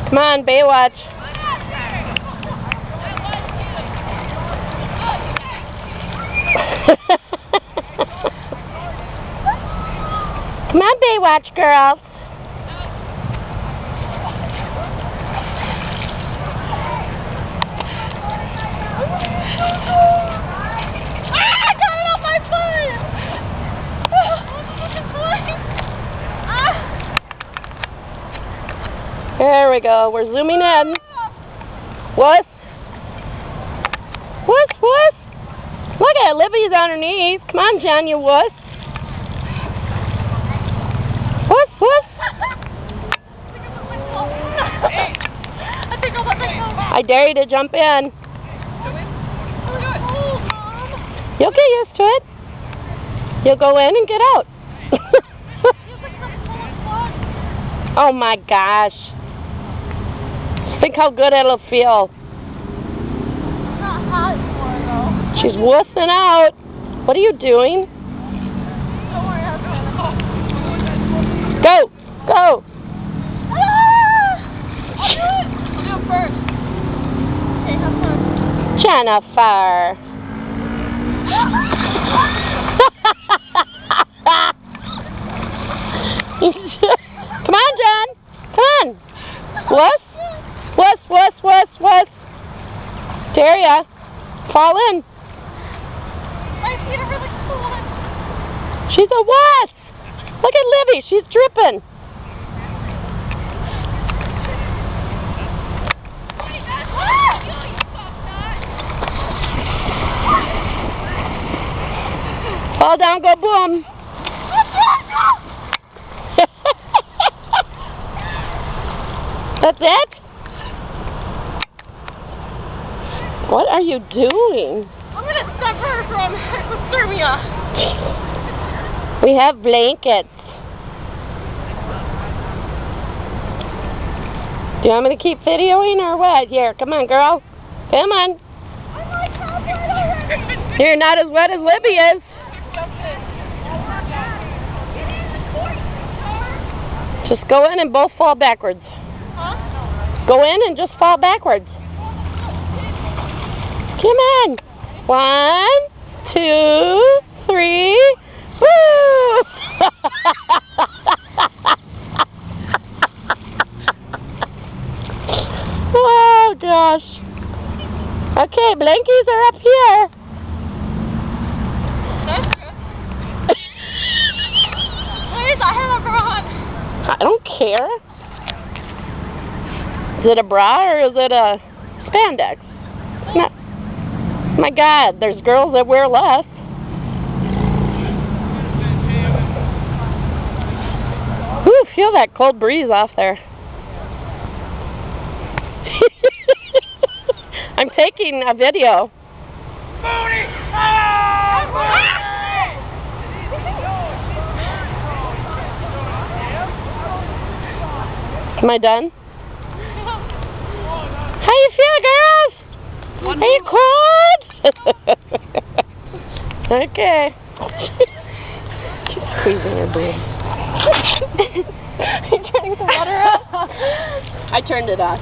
Come on, Baywatch. Come on, Baywatch girls. I got it off my foot! There we go. We're zooming in. Wuss. Wuss, wuss. Look at it. Libby's underneath. Come on, Jen, you wuss. Wuss, wuss. I dare you to jump in. You'll get used to it. You'll go in and get out. Oh my gosh. Think how good it'll feel. She's wussing out. What are you doing? Go! Go! Jennifer! Come on, Jen! Come on! Wuss! Wuss, wuss, wuss, wuss! Dare ya! Fall in! My feet are really cold. She's a wuss! Look at Libby, she's dripping! Fall down, go boom! That's it? What are you doing? I'm going to suffer from hypothermia. We have blankets. Do you want me to keep videoing or what? Here, come on, girl. Come on. I'm like covered already. You're not as wet as Libby is. Just go in and both fall backwards. Huh? Go in and just fall backwards. Come on. 1, 2, 3. Woo! Oh gosh. Okay, blankies are up here. That's good. Please, I have a bra on. I don't care. Is it a bra or is it a spandex? Not, my God, there's girls that wear less. Whew, feel that cold breeze off there. I'm taking a video. Am I done? How you feel, girls? Are you cold? Okay. She's squeezing her boobs. Are you turning the water off? I turned it off.